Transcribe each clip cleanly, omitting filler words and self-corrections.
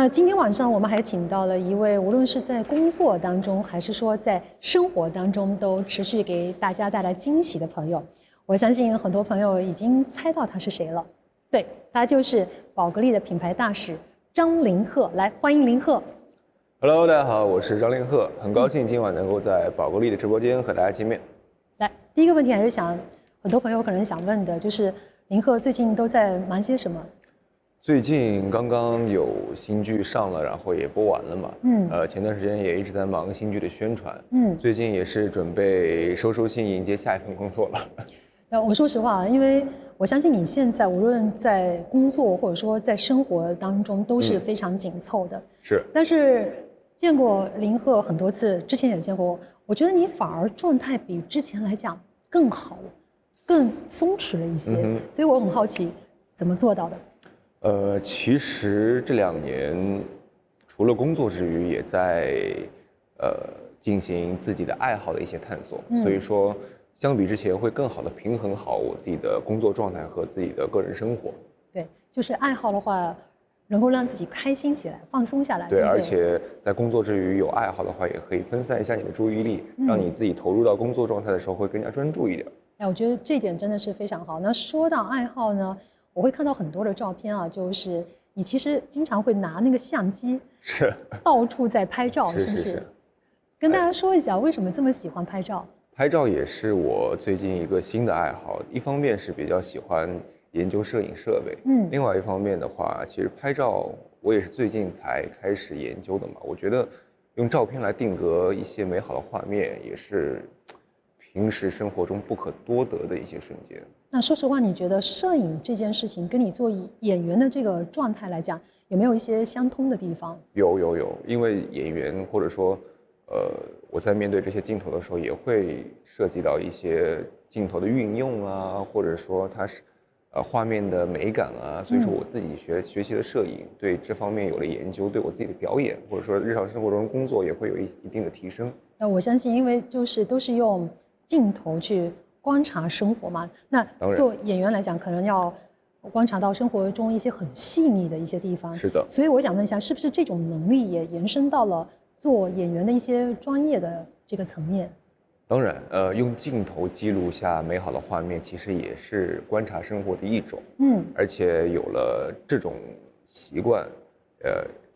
那今天晚上我们还请到了一位，无论是在工作当中，还是说在生活当中，都持续给大家带来惊喜的朋友。我相信很多朋友已经猜到他是谁了，对，他就是宝格丽的品牌大使张凌赫。来，欢迎凌赫。Hello， 大家好，我是张凌赫，很高兴今晚能够在宝格丽的直播间和大家见面。来，第一个问题还是想，很多朋友可能想问的就是，凌赫最近都在忙些什么？最近刚刚有新剧上了，然后也播完了嘛。前段时间也一直在忙新剧的宣传。最近也是准备收心，迎接下一份工作了。我说实话，因为我相信你现在无论在工作或者说在生活当中都是非常紧凑的。是。但是见过凌赫很多次，之前也见过，我觉得你反而状态比之前来讲更好了，更松弛了一些。所以我很好奇，怎么做到的？其实这2年，除了工作之余，也在进行自己的爱好的一些探索。所以说，相比之前会更好的平衡好我自己的工作状态和自己的个人生活。对，就是爱好的话，能够让自己开心起来，放松下来。对，对，而且在工作之余有爱好的话，也可以分散一下你的注意力，让你自己投入到工作状态的时候会更加专注一点。哎，我觉得这点真的是非常好。那说到爱好呢？我会看到很多的照片啊，就是你其实经常会拿那个相机，是到处在拍照，是不是？是。跟大家说一下，为什么这么喜欢拍照？拍照也是我最近一个新的爱好。一方面是比较喜欢研究摄影设备，另外一方面的话，其实拍照我也是最近才开始研究的嘛。我觉得用照片来定格一些美好的画面，也是平时生活中不可多得的一些瞬间。那说实话，你觉得摄影这件事情跟你做演员的这个状态来讲，有没有一些相通的地方？有，因为演员或者说，我在面对这些镜头的时候，也会涉及到一些镜头的运用啊，或者说它是，画面的美感啊。所以说我自己学习的摄影，对这方面有了研究，对我自己的表演或者说日常生活中工作也会有一定的提升。那我相信，因为都是用镜头去观察生活嘛，那做演员来讲，可能要观察到生活中一些很细腻的一些地方。是的。所以我想问一下，是不是这种能力也延伸到了做演员的一些专业的这个层面？当然，用镜头记录下美好的画面，其实也是观察生活的一种。而且有了这种习惯，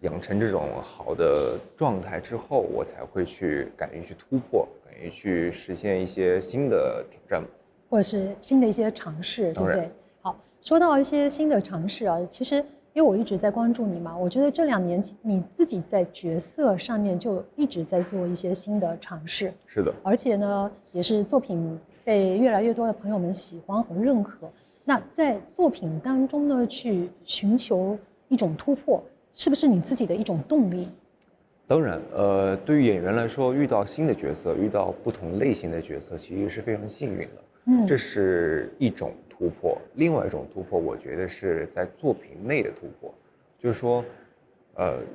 养成这种好的状态之后，我才会敢于去突破，敢于去实现一些新的挑战，或者是新的一些尝试，对不对？好，说到一些新的尝试啊，其实因为我一直在关注你嘛，我觉得这2年你自己在角色上面就一直在做一些新的尝试。是的。而且呢，也是作品被越来越多的朋友们喜欢和认可。那在作品当中呢，去寻求一种突破，是不是你自己的一种动力？当然，对于演员来说，遇到新的角色，遇到不同类型的角色，其实是非常幸运的。这是一种突破。另外一种突破，我觉得是在作品内的突破，就是说，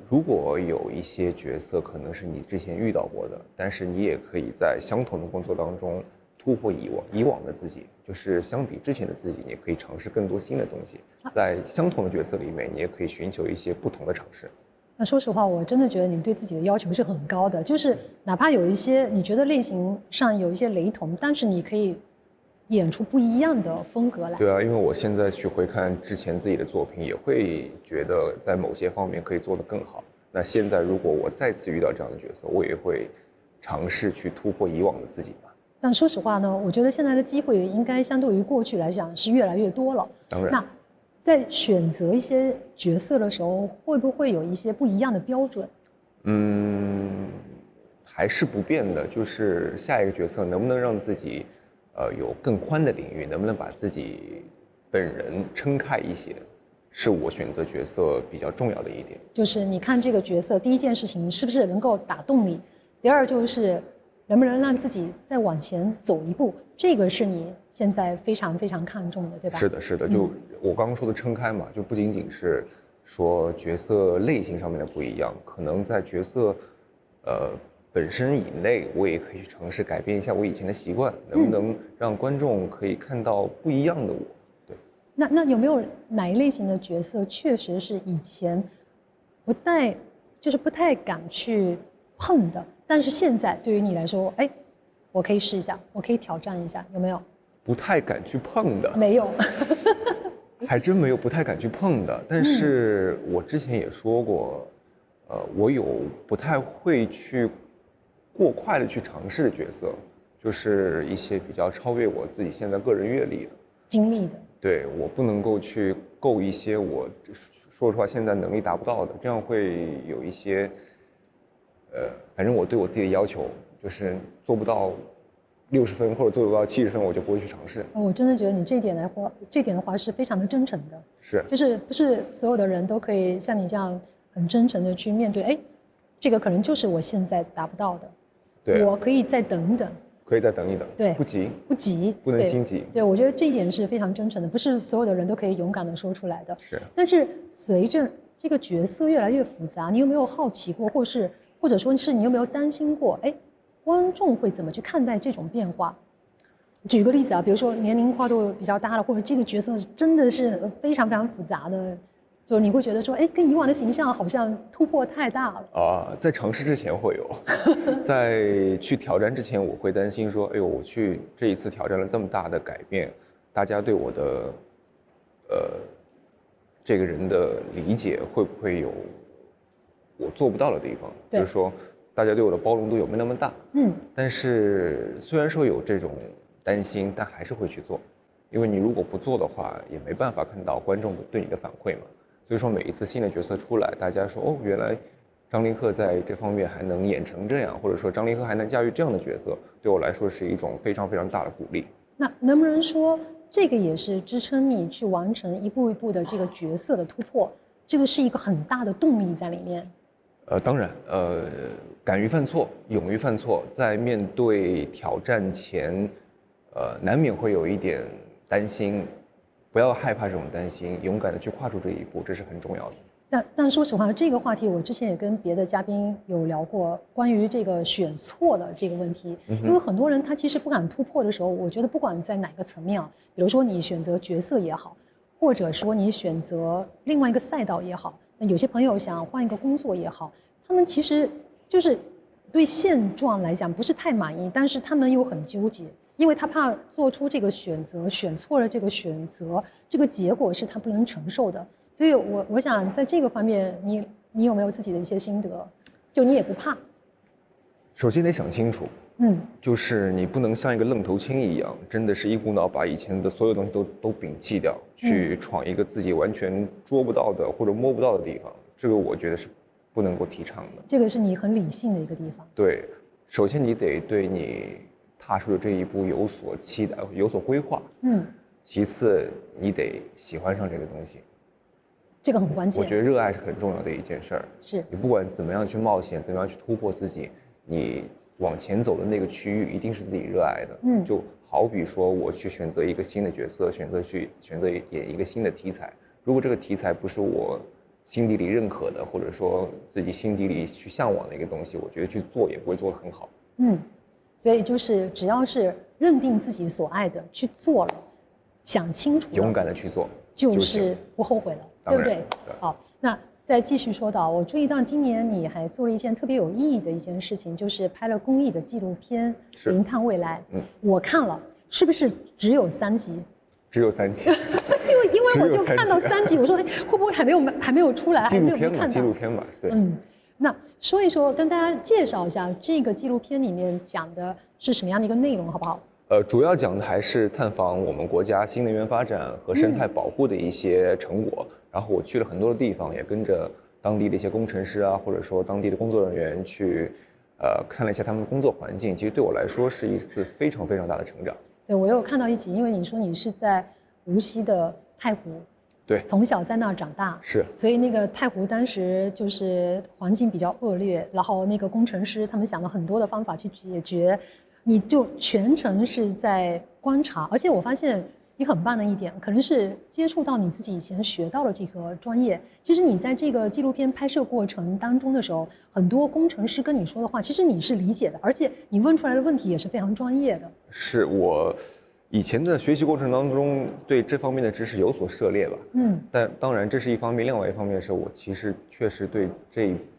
如果有一些角色可能是你之前遇到过的，但是你也可以在相同的工作当中突破以往的自己，就是相比之前的自己，你可以尝试更多新的东西。在相同的角色里面，你也可以寻求一些不同的尝试。那说实话，我真的觉得你对自己的要求是很高的，就是哪怕有一些你觉得类型上有一些雷同，但是你可以演出不一样的风格来。对啊，因为我现在去回看之前自己的作品，也会觉得在某些方面可以做得更好。那现在如果我再次遇到这样的角色，我也会尝试去突破以往的自己吧。但说实话呢，我觉得现在的机会应该相对于过去来讲是越来越多了。当然。那在选择一些角色的时候，会不会有一些不一样的标准？还是不变的，就是下一个角色能不能让自己，有更宽的领域，能不能把自己本人撑开一些，是我选择角色比较重要的一点。就是你看这个角色，第一件事情是不是能够打动你？第二就是能不能让自己再往前走一步，这个是你现在非常非常看重的，对吧？是的，是的。就我刚刚说的撑开嘛，就不仅仅是说角色类型上面的不一样，可能在角色本身以内，我也可以去尝试改变一下我以前的习惯，能不能让观众可以看到不一样的我？对。那有没有哪一类型的角色确实是以前不太敢去碰的，但是现在对于你来说，哎，我可以试一下，我可以挑战一下，有没有？不太敢去碰的？没有。还真没有不太敢去碰的，但是我之前也说过，我有不太会去过快的去尝试的角色，就是一些比较超越我自己现在个人阅历的经历的。对，我不能够去够一些我说实话现在能力达不到的，这样会有一些，反正我对我自己的要求就是做不到60分或者做不到70分，我就不会去尝试。我真的觉得你这一点的话是非常的真诚的，就是不是所有的人都可以像你这样很真诚的去面对，哎，这个可能就是我现在达不到的，对，我可以再等一等。可以再等一等，对，不急，不急，不能心急。对，我觉得这一点是非常真诚的，不是所有的人都可以勇敢的说出来的。是。但是随着这个角色越来越复杂，你有没有好奇过，或者说是你有没有担心过？哎，观众会怎么去看待这种变化？举个例子啊，比如说年龄跨度比较大了，或者这个角色真的是非常非常复杂的。就你会觉得说，哎，跟以往的形象好像突破太大了啊！在尝试之前会有，在去挑战之前，我会担心说，哎呦，我去这一次挑战了这么大的改变，大家对我的，这个人的理解会不会有我做不到的地方？就是说，大家对我的包容度有没有那么大？但是虽然说有这种担心，但还是会去做，因为你如果不做的话，也没办法看到观众对你的反馈嘛。所以说每一次新的角色出来，大家说哦，原来张凌赫在这方面还能演成这样，或者说张凌赫还能驾驭这样的角色，对我来说是一种非常非常大的鼓励。那能不能说这个也是支撑你去完成一步一步的这个角色的突破？这个是一个很大的动力在里面。当然，敢于犯错，勇于犯错，在面对挑战前，难免会有一点担心。不要害怕这种担心，勇敢的去跨出这一步，这是很重要的。但说实话，这个话题我之前也跟别的嘉宾有聊过，关于这个选错的这个问题。因为很多人他其实不敢突破的时候，我觉得不管在哪个层面啊，比如说你选择角色也好，或者说你选择另外一个赛道也好，那有些朋友想换一个工作也好，他们其实就是对现状来讲不是太满意，但是他们又很纠结。因为他怕做出这个选择，选错了这个选择，这个结果是他不能承受的。所以我想在这个方面，你有没有自己的一些心得？就你也不怕？首先得想清楚，就是你不能像一个愣头青一样，真的是一股脑把以前的所有东西都摒弃掉，去闯一个自己完全捉不到的或者摸不到的地方。这个我觉得是不能够提倡的。这个是你很理性的一个地方。对，首先你得对你踏出的这一步有所期待，有所规划。其次你得喜欢上这个东西，这个很关键。我觉得热爱是很重要的一件事儿。是你不管怎么样去冒险，怎么样去突破自己，你往前走的那个区域一定是自己热爱的。就好比说我去选择一个新的角色，选择演一个新的题材，如果这个题材不是我心底里认可的，或者说自己心底里去向往的一个东西，我觉得去做也不会做得很好。所以就是只要是认定自己所爱的去做了，想清楚了，勇敢的去做，就是不后悔了，对不对？好，那再继续说到，我注意到今年你还做了一件特别有意义的一件事情，就是拍了公益的纪录片《零碳未来》。我看了，是不是只有3集？只有3集。因为我就看到3集，我说哎，会不会还没有出来？纪录片嘛，纪录片嘛，对。那说一说，跟大家介绍一下这个纪录片里面讲的是什么样的一个内容，好不好？主要讲的还是探访我们国家新能源发展和生态保护的一些成果。然后我去了很多的地方，也跟着当地的一些工程师啊，或者说当地的工作人员去，看了一下他们的工作环境。其实对我来说是一次非常非常大的成长。对，我有看到一集，因为你说你是在无锡的太湖。对，从小在那儿长大，是，所以那个太湖当时就是环境比较恶劣，然后那个工程师他们想了很多的方法去解决，你就全程是在观察，而且我发现你很棒的一点，可能是接触到你自己以前学到的这个专业。其实你在这个纪录片拍摄过程当中的时候，很多工程师跟你说的话，其实你是理解的，而且你问出来的问题也是非常专业的。是我以前的学习过程当中，对这方面的知识有所涉猎吧。但当然这是一方面，另外一方面是我其实确实对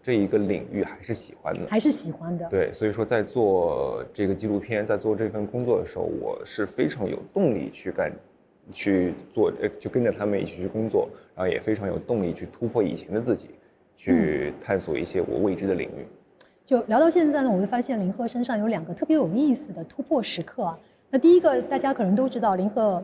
这一个领域还是喜欢的。还是喜欢的。对，所以说在做这个纪录片，在做这份工作的时候，我是非常有动力去做，就跟着他们一起去工作，然后也非常有动力去突破以前的自己，去探索一些我未知的领域。就聊到现在呢，我会发现林鹤身上有2个特别有意思的突破时刻啊。那第一个，大家可能都知道，林鹤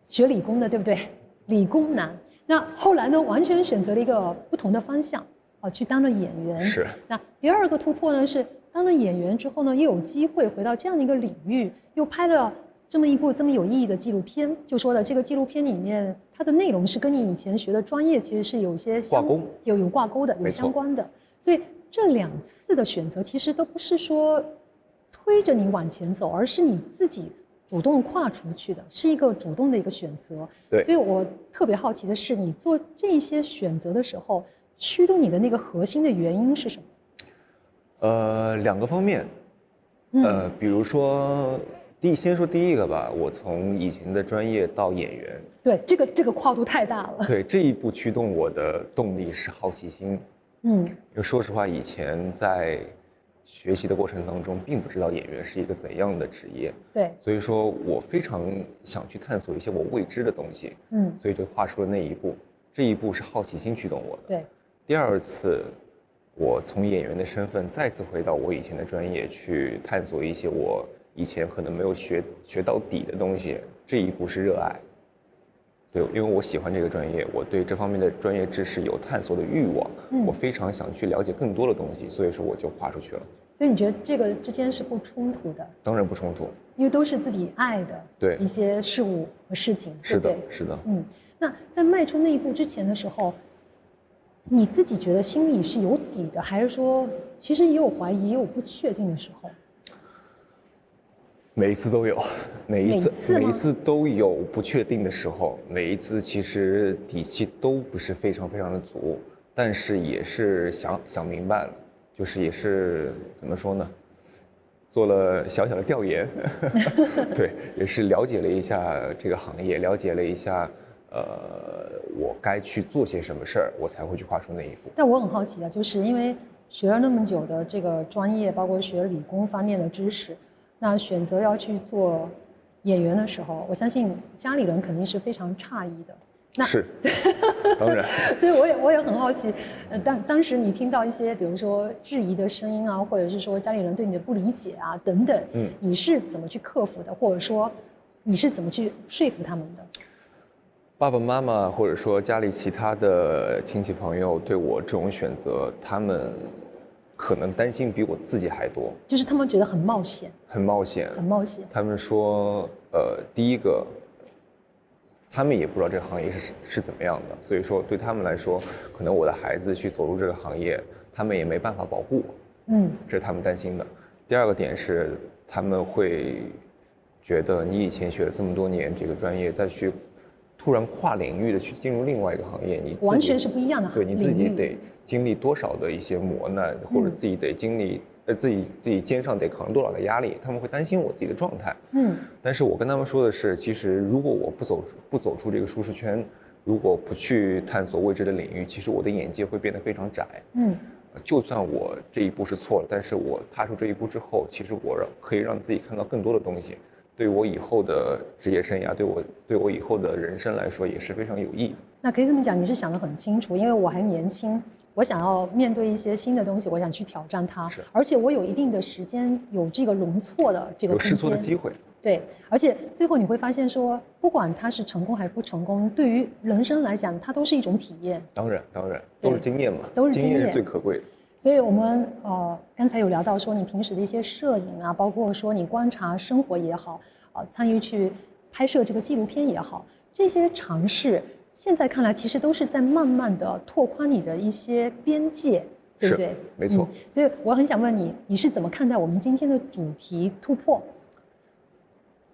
学理工的，对不对？理工男。那后来呢，完全选择了一个不同的方向，去当了演员。是。那第2个突破呢，是当了演员之后呢，又有机会回到这样的一个领域，又拍了这么一部这么有意义的纪录片。就说的这个纪录片里面，它的内容是跟你以前学的专业其实是有些挂钩，有挂钩的，有相关的。所以这2次的选择其实都不是说推着你往前走，而是你自己主动跨出去的，是一个主动的一个选择。对，所以我特别好奇的是，你做这些选择的时候，驱动你的那个核心的原因是什么？2个方面。比如说，先说第一个吧，我从以前的专业到演员。对，这个跨度太大了。对，这一步驱动我的动力是好奇心。因为说实话，以前在学习的过程当中，并不知道演员是一个怎样的职业。对，所以说我非常想去探索一些我未知的东西。所以就跨出了那一步。这一步是好奇心驱动我的。对。第2次，我从演员的身份再次回到我以前的专业，去探索一些我以前可能没有学到底的东西。这一步是热爱。对，因为我喜欢这个专业，我对这方面的专业知识有探索的欲望，我非常想去了解更多的东西，所以说我就跨出去了。所以你觉得这个之间是不冲突的？当然不冲突，因为都是自己爱的一些事物和事情。是的，是的。那在迈出那一步之前的时候，你自己觉得心里是有底的，还是说其实也有怀疑，也有不确定的时候？每一次都有，每一次都有不确定的时候，每一次其实底气都不是非常的足，但是也是想明白了，就是也是怎么说呢，做了小小的调研，对，也是了解了一下这个行业，了解了一下，我该去做些什么事儿，我才会去跨出那一步。但我很好奇啊，就是因为学了那么久的这个专业，包括学理工方面的知识。那选择要去做演员的时候，我相信家里人肯定是非常诧异的。是，当然。所以我也很好奇，当时你听到一些比如说质疑的声音啊，或者是说家里人对你的不理解啊等等，你是怎么去克服的，或者说你是怎么去说服他们的？爸爸妈妈或者说家里其他的亲戚朋友对我这种选择，他们可能担心比我自己还多，就是他们觉得很冒险，很冒险。他们说，第一个，他们也不知道这个行业是怎么样的，所以说对他们来说，可能我的孩子去走入这个行业，他们也没办法保护我。这是他们担心的。第2个点是，他们会觉得你以前学了这么多年这个专业，再去突然跨领域的去进入另外一个行业，你完全是不一样的。对，你自己得经历多少的一些磨难，或者自己得经历，自己肩上得扛多少的压力，他们会担心我自己的状态。但是我跟他们说的是，其实如果我不走出这个舒适圈，如果不去探索未知的领域，其实我的眼界会变得非常窄。就算我这一步是错了，但是我踏出这一步之后，其实我可以让自己看到更多的东西。对我以后的职业生涯，对我以后的人生来说也是非常有益的。那可以这么讲，你是想得很清楚，因为我还年轻，我想要面对一些新的东西，我想去挑战它，而且我有一定的时间，有这个容错的这个空间，有试错的机会。对，而且最后你会发现说，不管它是成功还是不成功，对于人生来讲，它都是一种体验。当然，都是经验嘛，都是经验是最可贵的。所以我们刚才有聊到说你平时的一些摄影啊，包括说你观察生活也好，参与去拍摄这个纪录片也好，这些尝试现在看来其实都是在慢慢的拓宽你的一些边界，对不对？没错。所以我很想问你，你是怎么看待我们今天的主题突破？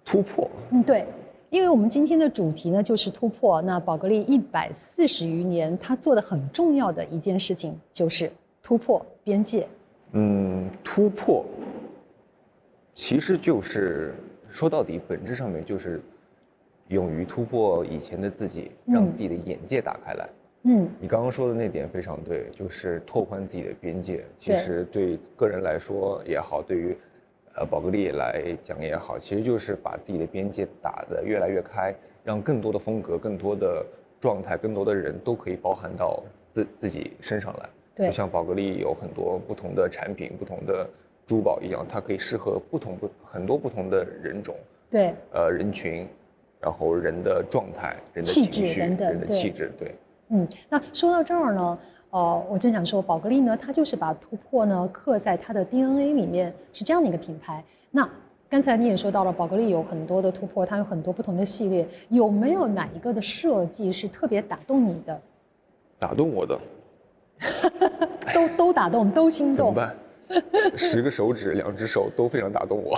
突破？对。因为我们今天的主题呢就是突破，那宝格丽140余年，它做的很重要的一件事情就是突破边界。突破其实就是说到底，本质上面就是勇于突破以前的自己，让自己的眼界打开来。你刚刚说的那点非常对，就是拓宽自己的边界。其实对个人来说也好，对于宝格丽来讲也好，其实就是把自己的边界打得越来越开，让更多的风格、更多的状态、更多的人都可以包含到自己身上来。就像宝格丽有很多不同的产品、不同的珠宝一样，它可以适合很多不同的人种，人群，然后人的状态、人的情绪、人的气质，对。那说到这儿呢，我正想说，宝格丽呢，它就是把突破呢刻在它的 DNA 里面，是这样的一个品牌。那刚才你也说到了，宝格丽有很多的突破，它有很多不同的系列，有没有哪一个的设计是特别打动你的？打动我的。都打动，都心动。怎么办？10个手指，2只手都非常打动我。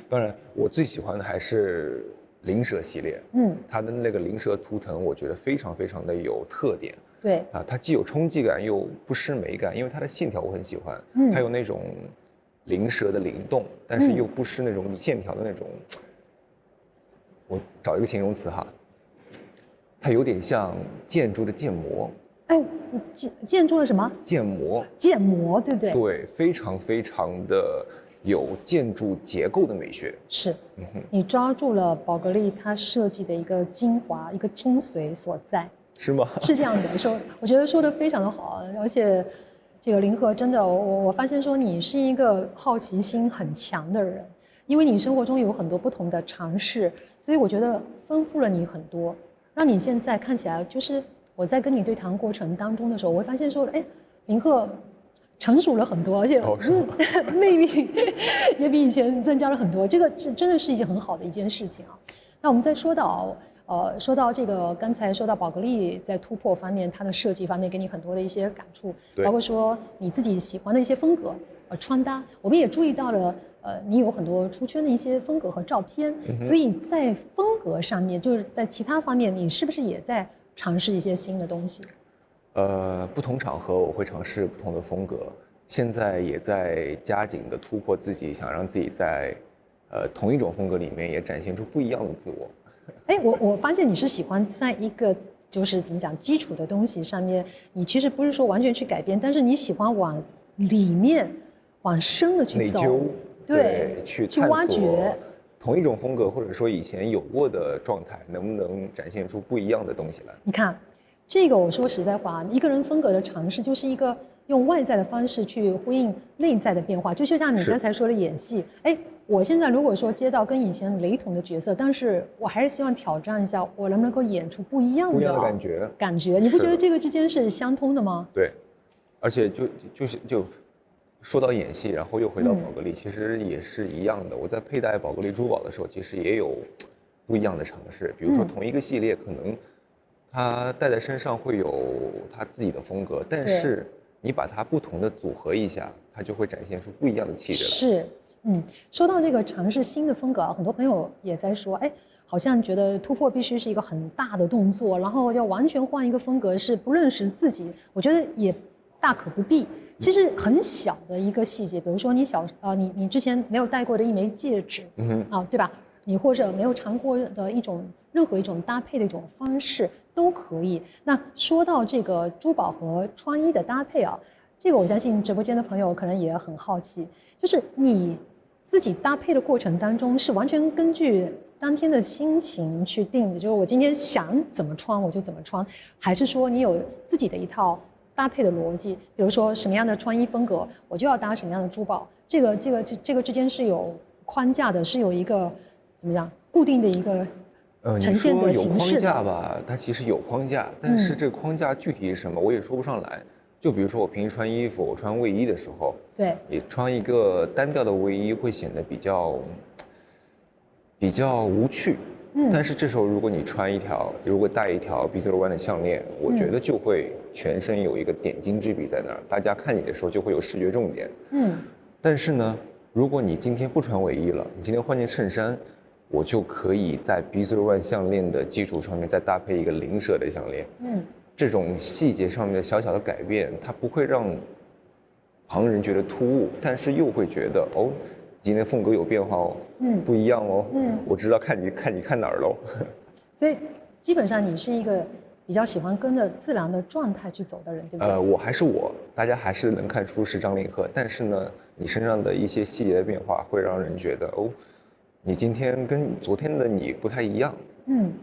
当然，我最喜欢的还是灵蛇系列。它的那个灵蛇图腾，我觉得非常非常的有特点。对啊，它既有冲击感，又不失美感，因为它的线条我很喜欢。它有那种灵蛇的灵动，但是又不失那种线条的那种。我找一个形容词哈，它有点像建筑的建模。建筑的什么？建模。建模，对不对？对，非常非常的有建筑结构的美学。是，你抓住了宝格丽它设计的一个精华、一个精髓所在。是吗？是这样的，我觉得说的非常的好，而且这个林和真的，我发现说你是一个好奇心很强的人，因为你生活中有很多不同的尝试，所以我觉得丰富了你很多，让你现在看起来就是我在跟你对谈过程当中的时候，我会发现说，哎，林和成熟了很多，而且魅力也比以前增加了很多，这个真的是一件很好的一件事情啊。那我们再说到这个，刚才说到宝格丽在突破方面，它的设计方面给你很多的一些感触，包括说你自己喜欢的一些风格，穿搭，我们也注意到了，你有很多出圈的一些风格和照片，所以在风格上面，就是在其他方面，你是不是也在尝试一些新的东西？不同场合我会尝试不同的风格，现在也在加紧的突破自己，想让自己在同一种风格里面也展现出不一样的自我。哎，我发现你是喜欢在一个就是怎么讲基础的东西上面，你其实不是说完全去改变，但是你喜欢往里面、往深的去走，内疚，对，去挖掘同一种风格，或者说以前有过的状态，能不能展现出不一样的东西来？你看，这个我说实在话，一个人风格的尝试就是一个用外在的方式去呼应内在的变化，就像你刚才说的演戏，哎。我现在如果说接到跟以前雷同的角色，但是我还是希望挑战一下，我能不能够演出不一样的感觉？你不觉得这个之间是相通的吗？对，而且就说到演戏，然后又回到宝格丽，其实也是一样的。我在佩戴宝格丽珠宝的时候，其实也有不一样的尝试。比如说同一个系列，可能它戴在身上会有它自己的风格，但是你把它不同的组合一下，它就会展现出不一样的气质来。是。说到这个尝试新的风格啊，很多朋友也在说，哎，好像觉得突破必须是一个很大的动作，然后要完全换一个风格是不认识自己。我觉得也大可不必。其实很小的一个细节，比如说你之前没有戴过的一枚戒指，对吧？你或者没有尝过的任何一种搭配的一种方式都可以。那说到这个珠宝和穿衣的搭配啊，这个我相信直播间的朋友可能也很好奇，就是你自己搭配的过程当中是完全根据当天的心情去定的，就是我今天想怎么穿我就怎么穿，还是说你有自己的一套搭配的逻辑？比如说什么样的穿衣风格，我就要搭什么样的珠宝，这个之间是有框架的，是有一个怎么讲固定的一个呈现的形式的。你说有框架吧，它其实有框架，但是这个框架具体是什么，我也说不上来。就比如说我平时穿衣服，我穿卫衣的时候，对，你穿一个单调的卫衣会显得比较无趣。但是这时候如果戴一条 B01 的项链，我觉得就会全身有一个点睛之笔在那儿，大家看你的时候就会有视觉重点。但是呢，如果你今天不穿卫衣了，你今天换件衬衫，我就可以在 B01 项链的基础上面再搭配一个灵蛇的项链。这种细节上面的小小的改变，它不会让旁人觉得突兀，但是又会觉得今天风格有变化哦，不一样哦，我知道看你看哪儿喽。所以基本上你是一个比较喜欢跟着自然的状态去走的人，对不对？我还是我，大家还是能看出是张凌赫，但是呢，你身上的一些细节的变化会让人觉得哦，你今天跟昨天的你不太一样，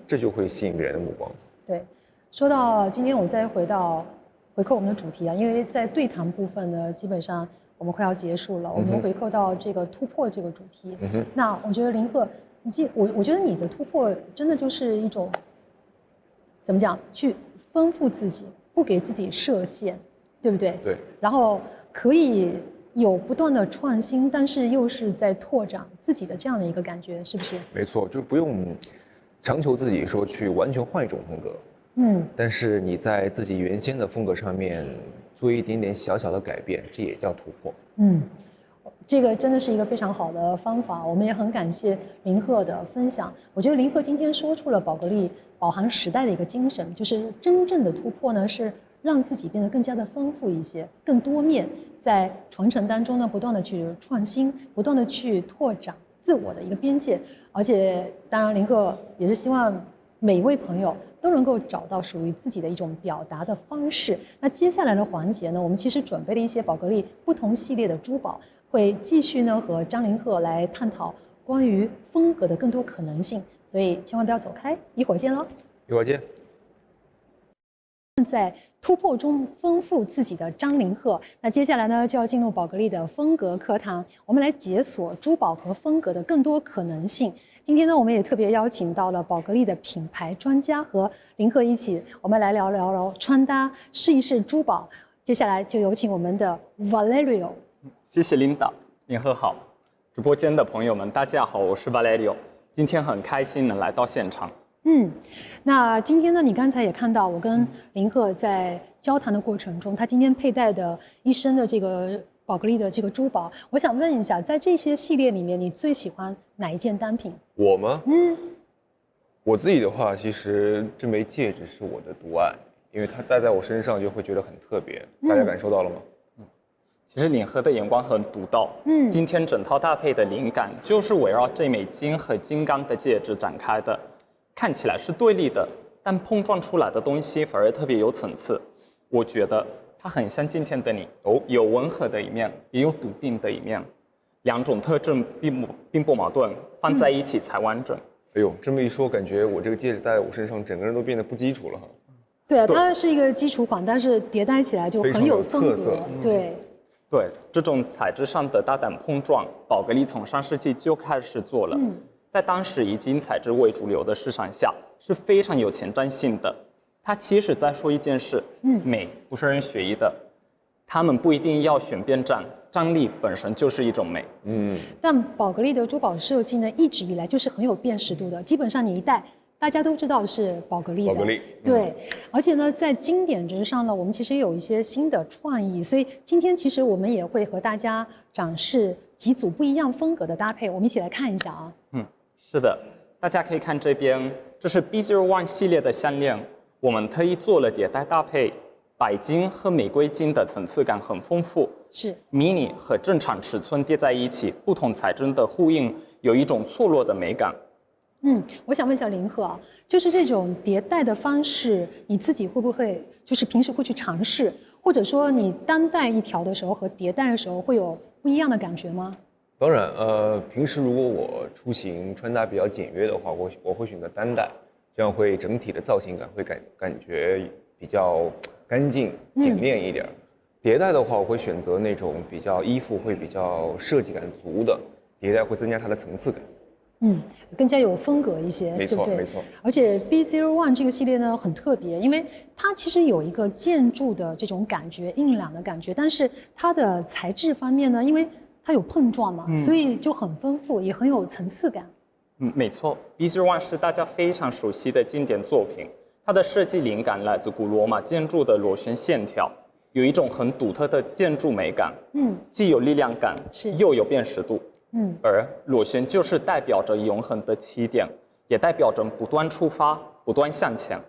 这就会吸引别人的目光。对，说到今天，我们再回扣我们的主题啊，因为在对谈部分呢，基本上我们快要结束了，我们回扣到这个突破这个主题。那我觉得凌赫，我觉得你的突破真的就是一种怎么讲，去丰富自己，不给自己设限，对不对？对。然后可以有不断的创新，但是又是在拓展自己的这样的一个感觉，是不是？没错，就不用强求自己说去完全换一种风格。但是你在自己原先的风格上面做一点点小小的改变，这也叫突破。这个真的是一个非常好的方法，我们也很感谢凌赫的分享。我觉得凌赫今天说出了宝格丽饱含时代的一个精神，就是真正的突破呢，是让自己变得更加的丰富一些，更多面，在传承当中呢，不断的去创新，不断的去拓展自我的一个边界。而且，当然凌赫也是希望每一位朋友都能够找到属于自己的一种表达的方式。那接下来的环节呢，我们其实准备了一些宝格丽不同系列的珠宝，会继续呢和张凌赫来探讨关于风格的更多可能性，所以千万不要走开，一会儿见喽！一会儿见。在突破中丰富自己的张凌赫，那接下来呢就要进入宝格丽的风格课堂，我们来解锁珠宝和风格的更多可能性。今天呢，我们也特别邀请到了宝格丽的品牌专家和凌赫一起，我们来聊聊穿搭，试一试珠宝。接下来就有请我们的 Valerio。谢谢琳达，凌赫好，直播间的朋友们，大家好，我是 Valerio， 今天很开心能来到现场。那今天呢，你刚才也看到我跟凌赫在交谈的过程中，他今天佩戴的一身的这个宝格丽的这个珠宝，我想问一下，在这些系列里面，你最喜欢哪一件单品？我吗？我自己的话，其实这枚戒指是我的独爱，因为它戴在我身上就会觉得很特别。大家感受到了吗？其实凌赫的眼光很独到。今天整套搭配的灵感就是围绕这枚金和金刚的戒指展开的。看起来是对立的，但碰撞出来的东西反而特别有层次。我觉得它很像今天的你，有温和的一面，也有笃定的一面，两种特征并不矛盾，放在一起才完整。哎呦，这么一说，感觉我这个戒指戴在我身上，整个人都变得不基础了哈。对啊，它是一个基础款，但是叠戴起来就很有风格。特色。对，这种材质上的大胆碰撞，宝格丽从上世纪就开始做了。在当时以金材质为主流的市场下，是非常有前瞻性的。它其实在说一件事：美不是人学艺的，他们不一定要选边站，张力本身就是一种美。但宝格丽的珠宝设计呢，一直以来就是很有辨识度的，基本上你一戴，大家都知道是宝格丽的。宝格丽。对，而且呢，在经典之上呢，我们其实有一些新的创意，所以今天其实我们也会和大家展示几组不一样风格的搭配，我们一起来看一下啊。是的，大家可以看这边，这是 B01 系列的项链，我们特意做了叠戴搭配，白金和玫瑰金的层次感很丰富，是迷你和正常尺寸叠在一起，不同材质的呼应，有一种错落的美感。我想问一下凌赫啊，就是这种叠戴的方式，你自己会不会就是平时会去尝试，或者说你单戴一条的时候和叠戴的时候会有不一样的感觉吗？当然，平时如果我出行穿搭比较简约的话，我会选择单戴，这样会整体的造型感会感觉比较干净简练一点。叠戴的话，我会选择那种比较衣服会比较设计感足的，叠戴会增加它的层次感。更加有风格一些，没错，对不对？没错。而且 B01 这个系列呢很特别，因为它其实有一个建筑的这种感觉，硬朗的感觉，但是它的材质方面呢，因为它有碰撞嘛，所以就很丰富，也很有层次感。没错 ，B01 是大家非常熟悉的经典作品，它的设计灵感来自古罗马建筑的螺旋线条，有一种很独特的建筑美感。既有力量感，又有辨识度。而螺旋就是代表着永恒的起点，也代表着不断出发、不断向前。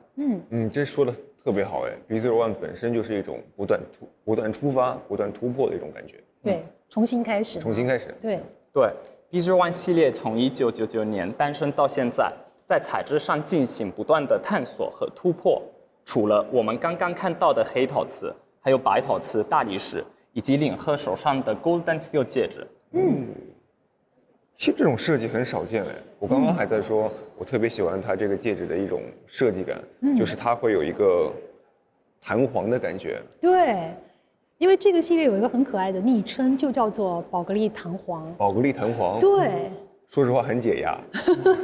这说的特别好哎 ，B01 本身就是一种不断出发、不断突破的一种感觉。对，重新开始。重新开始。对，对 B01 系列从1999年诞生到现在，在材质上进行不断的探索和突破。除了我们刚刚看到的黑陶瓷，还有白陶瓷、大理石，以及领赫手上的 Golden Steel 戒指。其实这种设计很少见哎，我刚刚还在说，我特别喜欢它这个戒指的一种设计感，就是它会有一个弹簧的感觉。对，因为这个系列有一个很可爱的昵称，就叫做宝格丽弹簧。宝格丽弹簧。对，说实话很解压，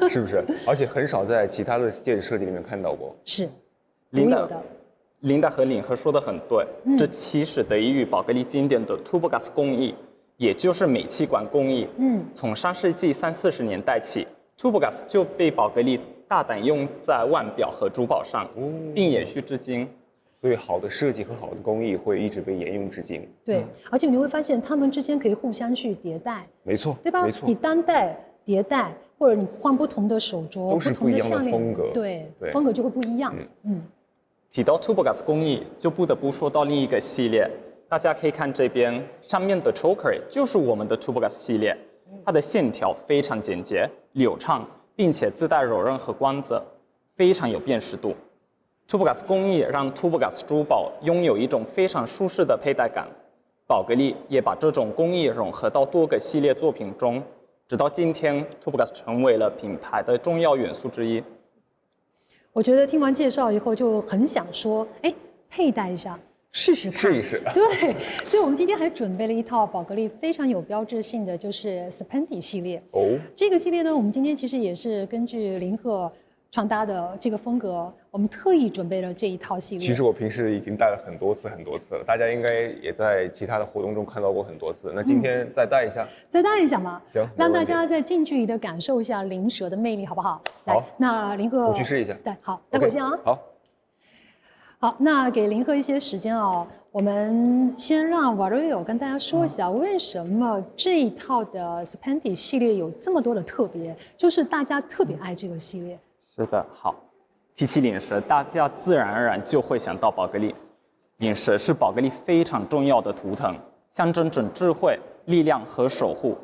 是不是？而且很少在其他的戒指设计里面看到过。是，独有的。琳达和领赫说的很对，这其实得益于宝格丽经典的 Tubogas 工艺。也就是美气管工艺，从上世纪30-40年代起 ，Tubogas 就被宝格丽大胆用在腕表和珠宝上，并延续至今。所以，好的设计和好的工艺会一直被沿用至今。对，而且你会发现，它们之间可以互相去迭代。没错，对吧？没错，你单戴、迭代，或者你换不同的手镯，都是不一样的风格。对，风格就会不一样。提到 Tubogas 工艺，就不得不说到另一个系列。大家可以看这边上面的 choker 就是我们的 Tubogas 系列，它的线条非常简洁、流畅，并且自带柔韧和光泽，非常有辨识度。Tubogas 工艺让 Tubogas 珠宝拥有一种非常舒适的佩戴感。宝格丽也把这种工艺融合到多个系列作品中，直到今天 Tubogas 成为了品牌的重要元素之一。我觉得听完介绍以后就很想说，哎，佩戴一下。试试看，试一试。对，所以我们今天还准备了一套宝格丽非常有标志性的，就是 Serpenti 系列。这个系列呢，我们今天其实也是根据林赫穿搭的这个风格，我们特意准备了这一套系列。其实我平时已经戴了很多次了，大家应该也在其他的活动中看到过很多次。那今天再戴一下，再戴一下嘛？行，让大家再近距离的感受一下灵蛇的魅力，好不好？好，那林赫，我去试一下。对，好，待会儿见啊。好，那给林赫一些时间哦，我们先让 Vario 跟大家说一下，为什么这一套的 Serpenti 系列有这么多的特别，就是大家特别爱这个系列。是的，好，提起领蛇，大家自然而然就会想到宝格丽。领蛇是宝格丽非常重要的图腾，象征着智慧、力量和守护。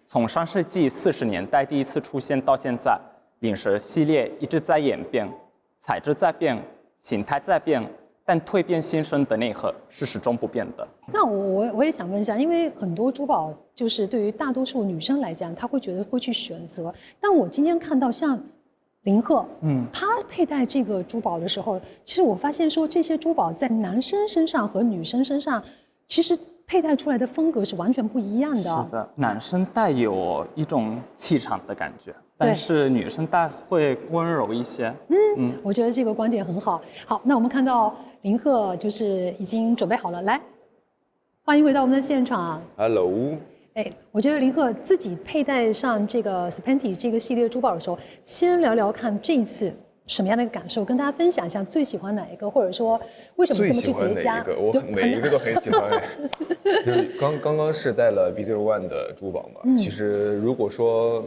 从上世纪40年代第一次出现到现在，领蛇系列一直在演变，材质在变。形态在变，但蜕变新生的内核是始终不变的。那我也想问一下，因为很多珠宝就是对于大多数女生来讲，她会觉得会去选择。但我今天看到像林赫，她佩戴这个珠宝的时候，其实我发现说这些珠宝在男生身上和女生身上，其实佩戴出来的风格是完全不一样的。是的，男生带有一种气场的感觉。但是女生戴会温柔一些。我觉得这个观点很好。好，那我们看到林赫就是已经准备好了，来，欢迎回到我们的现场。Hello。我觉得林赫自己佩戴上这个 Serpenti 这个系列珠宝的时候，先聊聊看这一次什么样的一个感受，跟大家分享一下最喜欢哪一个，或者说为什么这么去叠加。我每一个都很喜欢。就是刚刚是戴了 B01 的珠宝嘛，其实如果说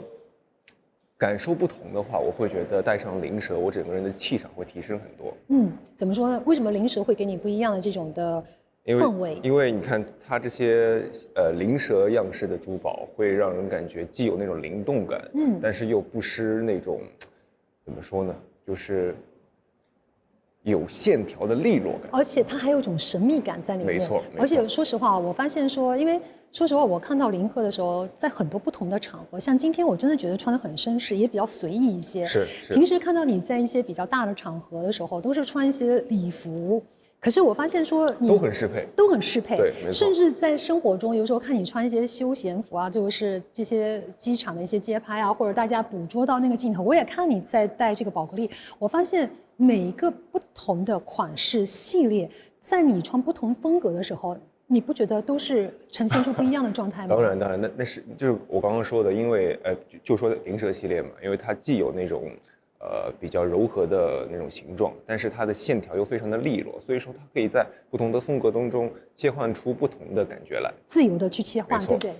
感受不同的话，我会觉得戴上灵蛇，我整个人的气场会提升很多。怎么说呢？为什么灵蛇会给你不一样的这种的氛围？因为你看它这些灵蛇样式的珠宝，会让人感觉既有那种灵动感，但是又不失那种怎么说呢，就是有线条的利落感，而且它还有一种神秘感在里面。没错。而且说实话，我发现说，因为说实话，我看到林赫的时候，在很多不同的场合，像今天我真的觉得穿得很绅士，也比较随意一些。是。平时看到你在一些比较大的场合的时候，都是穿一些礼服。可是我发现说你都很适配，对，没错。甚至在生活中，有时候看你穿一些休闲服啊，就是这些机场的一些街拍啊，或者大家捕捉到那个镜头，我也看你在戴这个宝格丽，我发现每一个不同的款式系列，在你穿不同风格的时候，你不觉得都是呈现出不一样的状态吗？当然，那是就是我刚刚说的，因为就说灵蛇系列嘛，因为它既有那种比较柔和的那种形状，但是它的线条又非常的利落，所以说它可以在不同的风格当中切换出不同的感觉来，自由的去切换，对不对？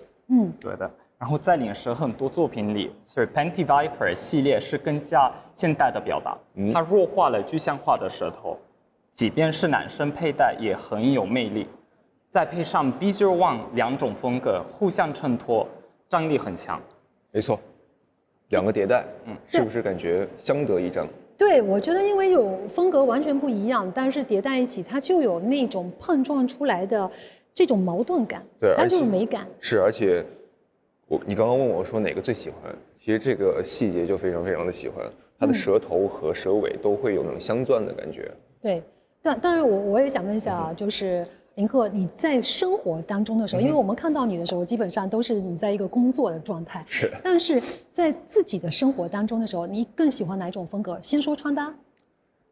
对的。然后在领蛇很多作品里 ，Serpenti Viper 系列是更加现代的表达，它弱化了具象化的舌头，即便是男生佩戴也很有魅力。再配上 B01 两种风格互相衬托，张力很强。没错，2个迭代，是不是感觉相得益彰？对，我觉得因为有风格完全不一样，但是叠在一起，它就有那种碰撞出来的这种矛盾感，对，它就是美感。是，而且你刚刚问我说哪个最喜欢，其实这个细节就非常非常的喜欢，它的舌头和舌尾都会有那种相钻的感觉。对，但是我也想问一下啊，就是林鹤，你在生活当中的时候，因为我们看到你的时候，基本上都是你在一个工作的状态。是。但是在自己的生活当中的时候，你更喜欢哪一种风格？先说穿搭。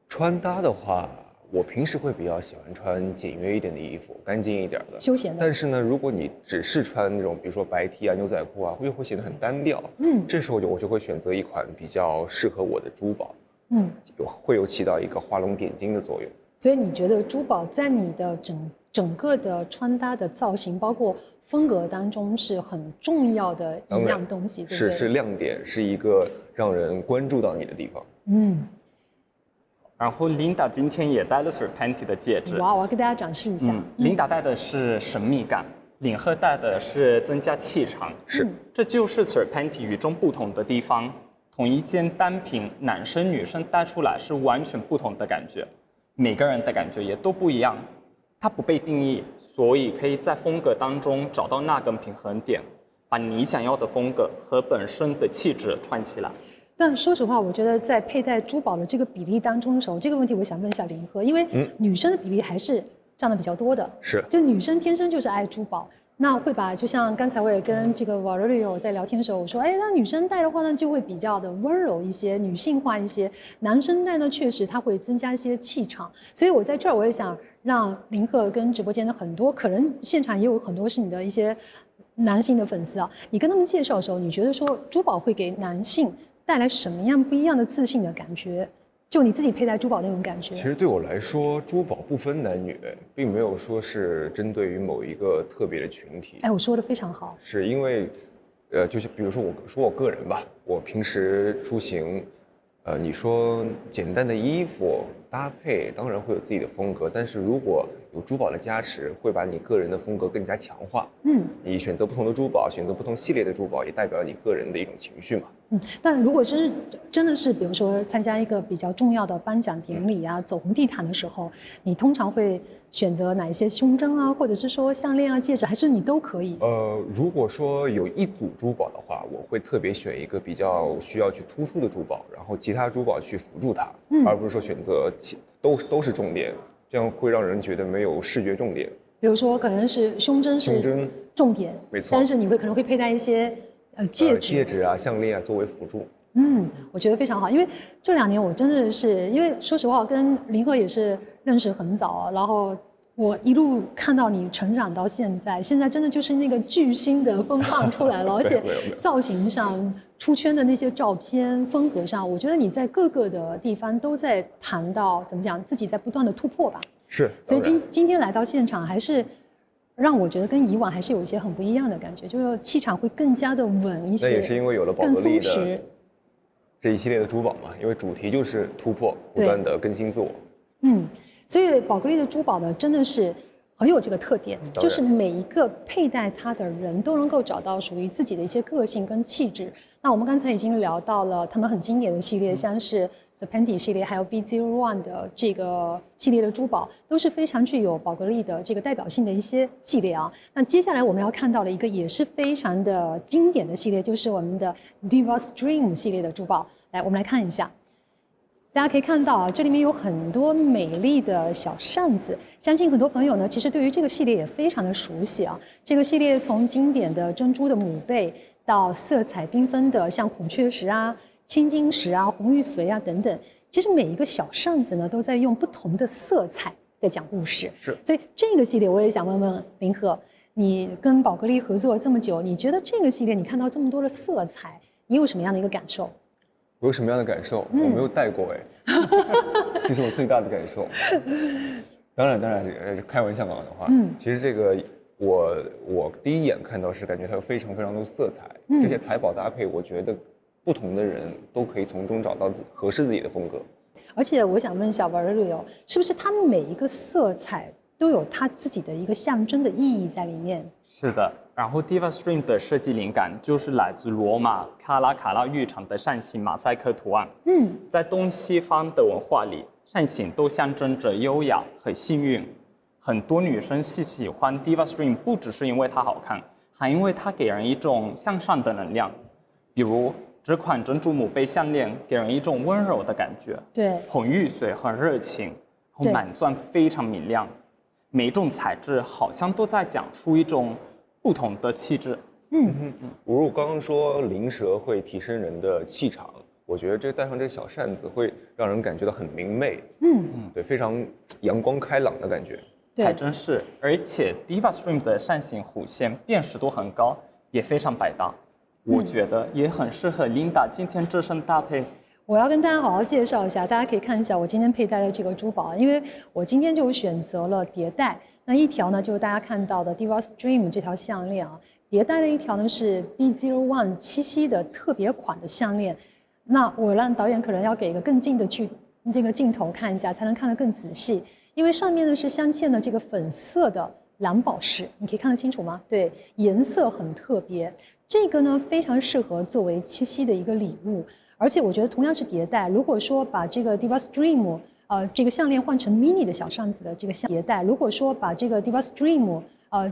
穿搭的话，我平时会比较喜欢穿简约一点的衣服，干净一点的，休闲的。但是呢，如果你只是穿那种，比如说白 T 啊、牛仔裤啊，会显得很单调。这时候我就会选择一款比较适合我的珠宝。会有起到一个画龙点睛的作用。所以你觉得珠宝在你的整个的穿搭的造型，包括风格当中是很重要的一样东西，对不对？是亮点，是一个让人关注到你的地方。然后 Linda 今天也戴了 Serpenti 的戒指。哇，我要给大家展示一下。Linda 戴的是神秘感，领鹤戴的是增加气场。是，这就是 Serpenti 与众不同的地方。同一件单品，男生女生戴出来是完全不同的感觉。每个人的感觉也都不一样，它不被定义，所以可以在风格当中找到那根平衡点，把你想要的风格和本身的气质串起来。但说实话，我觉得在佩戴珠宝的这个比例当中的时候，这个问题我想问一下林鹤，因为女生的比例还是占的比较多的，是，就女生天生就是爱珠宝。那会把，就像刚才我也跟这个 Valerio 在聊天的时候，我说，哎，那女生戴的话呢，就会比较的温柔一些，女性化一些；男生戴呢，确实它会增加一些气场。所以我在这儿，我也想让林鹤跟直播间的很多，可能现场也有很多是你的一些男性的粉丝啊，你跟他们介绍的时候，你觉得说珠宝会给男性带来什么样不一样的自信的感觉？就你自己佩戴珠宝那种感觉。其实对我来说，珠宝不分男女，并没有说是针对于某一个特别的群体。哎，我说的非常好。是因为，就是比如说我个人吧，我平时出行，你说简单的衣服搭配，当然会有自己的风格，但是如果有珠宝的加持，会把你个人的风格更加强化。你选择不同的珠宝，选择不同系列的珠宝，也代表你个人的一种情绪嘛。但如果真的是，比如说参加一个比较重要的颁奖典礼啊，走红地毯的时候，你通常会选择哪一些胸针啊，或者是说项链啊、戒指，还是你都可以？如果说有一组珠宝的话，我会特别选一个比较需要去突出的珠宝，然后其他珠宝去辅助它，而不是说选择都是重点，这样会让人觉得没有视觉重点。比如说可能是胸针是重点，没错，但是你可能会佩戴一些戒指啊、项链啊作为辅助。我觉得非常好，因为这2年我真的是，因为说实话，跟林鹤也是认识很早，然后我一路看到你成长到现在真的就是那个巨星的风范出来了，而且造型上、出圈的那些照片、风格上，我觉得你在各个的地方都在谈到怎么讲，自己在不断的突破吧。是，所以今天来到现场，还是让我觉得跟以往还是有一些很不一样的感觉，就是气场会更加的稳一些。那也是因为有了宝格丽的这一系列的珠宝嘛，因为主题就是突破，不断的更新自我。所以宝格丽的珠宝呢，真的是很有这个特点，就是每一个佩戴它的人都能够找到属于自己的一些个性跟气质。那我们刚才已经聊到了他们很经典的系列，像是 Serpenti 系列，还有 B01 的这个系列的珠宝，都是非常具有宝格丽的这个代表性的一些系列啊。那接下来我们要看到的一个也是非常的经典的系列，就是我们的 Diva's Dream 系列的珠宝。来，我们来看一下。大家可以看到啊，这里面有很多美丽的小扇子，相信很多朋友呢，其实对于这个系列也非常的熟悉啊。这个系列从经典的珍珠的母贝，到色彩缤纷的像孔雀石啊、青金石啊、红玉髓啊等等，其实每一个小扇子呢，都在用不同的色彩在讲故事。是，所以这个系列我也想问问林鹤，你跟宝格丽合作这么久，你觉得这个系列你看到这么多的色彩，你有什么样的一个感受？我有什么样的感受？我没有戴过哎，这是我最大的感受。当然，开玩笑讲的话，其实这个我第一眼看到是感觉它有非常非常多色彩，这些彩宝搭配，我觉得不同的人都可以从中找到合适自己的风格。而且我想问一下 Valerio，是不是它每一个色彩都有它自己的一个象征的意义在里面。是的，然后 Diva Stream 的设计灵感就是来自罗马卡拉浴场的扇形马赛克图案。在东西方的文化里，扇形都象征着优雅和幸运。很多女生喜欢 Diva Stream， 不只是因为它好看，还因为它给人一种向上的能量。比如这款珍珠母贝项链给人一种温柔的感觉，对，很玉髓，很热情，然后满钻非常明亮，每一种材质好像都在讲述一种不同的气质。如果刚刚说灵蛇会提升人的气场，我觉得这戴上这个小扇子会让人感觉到很明媚，对，非常阳光开朗的感觉。还真是，而且 Diva Stream 的扇形弧线辨识度很高，也非常百搭。我觉得也很适合 Linda 今天这身搭配。我要跟大家好好介绍一下，大家可以看一下我今天佩戴的这个珠宝，因为我今天就选择了叠戴。那一条呢，就是大家看到的 Diva Stream 这条项链啊，叠戴的一条呢是 B01 七夕的特别款的项链。那我让导演可能要给一个更近的这个镜头看一下，才能看得更仔细。因为上面呢是镶嵌的这个粉色的蓝宝石，你可以看得清楚吗？对，颜色很特别。这个呢非常适合作为七夕的一个礼物，而且我觉得同样是叠戴，如果说把这个 Diva Stream 这个项链换成 mini 的小扇子的这个叠戴，如果说把这个 Diva Stream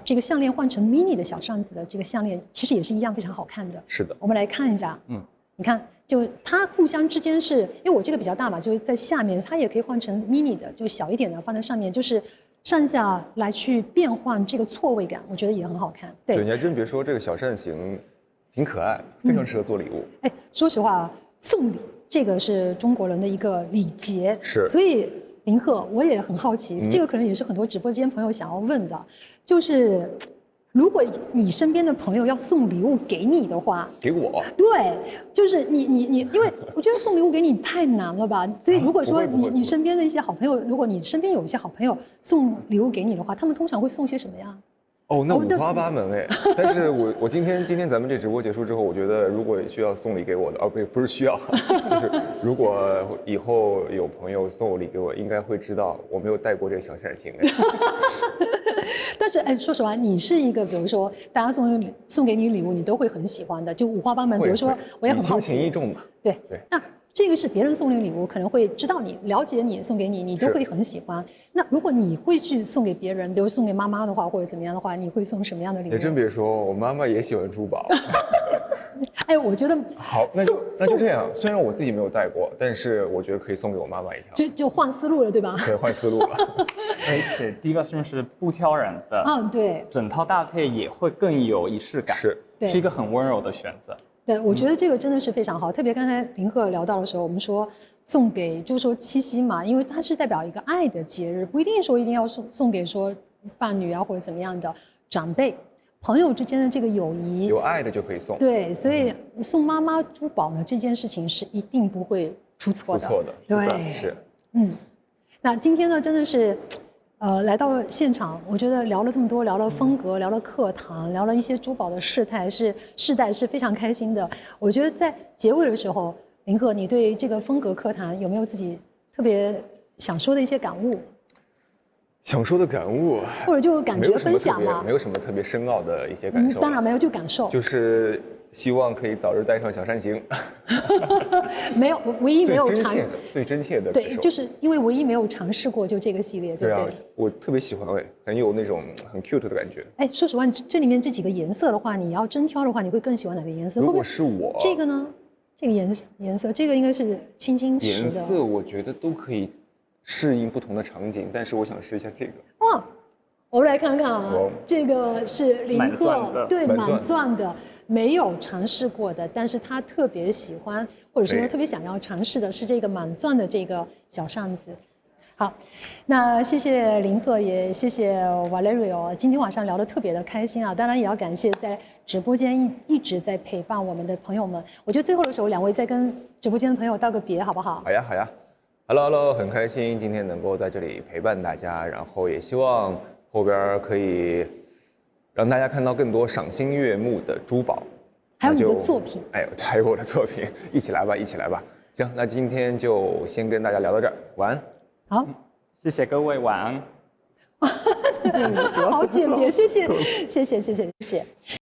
这个项链换成 mini 的小扇子的这个项链，其实也是一样非常好看的。是的，我们来看一下，你看。就它互相之间是，因为我这个比较大嘛，就是在下面，它也可以换成 mini 的，就小一点的放在上面，就是上下来去变换这个错位感，我觉得也很好看。对，你还真别说，这个小扇形挺可爱，非常适合做礼物。哎，说实话，送礼这个是中国人的一个礼节，是，所以林鹤，我也很好奇，这个可能也是很多直播间朋友想要问的，就是。如果你身边的朋友要送礼物给你的话，给我，对，就是你，因为我觉得送礼物给你太难了吧，所以如果说你身边的一些好朋友，如果你身边有一些好朋友送礼物给你的话，他们通常会送些什么呀？哦，那五花八门哎。但是我今天咱们这直播结束之后，我觉得如果需要送礼给我的，不是需要，就是如果以后有朋友送礼给我，应该会知道我没有带过这个小扇形哎。但是哎，说实话，你是一个，比如说大家送给你礼物，你都会很喜欢的，就五花八门。比如说，我也很好奇，情意重嘛。对。那这个是别人送你礼物，可能会知道你、了解你，送给你，你都会很喜欢。那如果你会去送给别人，比如送给妈妈的话，或者怎么样的话，你会送什么样的礼物？也真别说，我妈妈也喜欢珠宝。哎，我觉得好，那就这样。虽然我自己没有戴过，但是我觉得可以送给我妈妈一条。就换思路了，对吧？对，换思路了。而且 Diva Stream 是不挑人的，对，整套搭配也会更有仪式感，是一个很温柔的选择。对，我觉得这个真的是非常好。特别刚才林鹤聊到的时候，我们说送给，就是说七夕嘛，因为它是代表一个爱的节日，不一定说一定要送给说伴侣啊或者怎么样的长辈。朋友之间的这个友谊，有爱的就可以送。对，所以送妈妈珠宝呢，这件事情是一定不会出错的。出错的，对，是。那今天呢，真的是，来到现场，我觉得聊了这么多，聊了风格，聊了课堂，聊了一些珠宝的世代是非常开心的。我觉得在结尾的时候，林鹤，你对这个风格课堂有没有自己特别想说的一些感悟？想说的感悟，或者就感觉分享嘛，没有什么特别深奥的一些感受。当然没有，就感受，就是希望可以早日戴上小扇形。没有，唯一没有最真切的对，就是因为唯一没有尝试过就这个系列，对不对？对啊，我特别喜欢很有那种很 cute 的感觉。哎，说实话，这里面这几个颜色的话，你要真挑的话，你会更喜欢哪个颜色？如果是我，这个呢？这个颜色，这个应该是青金石的。颜色我觉得都可以适应不同的场景，但是我想试一下这个。哇，我们来看看啊，这个是林鹤，对，满钻的，没有尝试过的，但是他特别喜欢，或者说特别想要尝试的是这个满钻的这个小扇子。好，那谢谢林鹤，也谢谢 Valerio， 今天晚上聊得特别的开心啊！当然也要感谢在直播间一直在陪伴我们的朋友们。我觉得最后的时候，两位再跟直播间的朋友道个别，好不好？好呀，好呀。Hello， 很开心今天能够在这里陪伴大家，然后也希望后边可以让大家看到更多赏心悦目的珠宝，还有你的作品。哎，还有我的作品，一起来吧，一起来吧。行，那今天就先跟大家聊到这儿，晚安。好，谢谢各位，晚安。好简别，谢谢。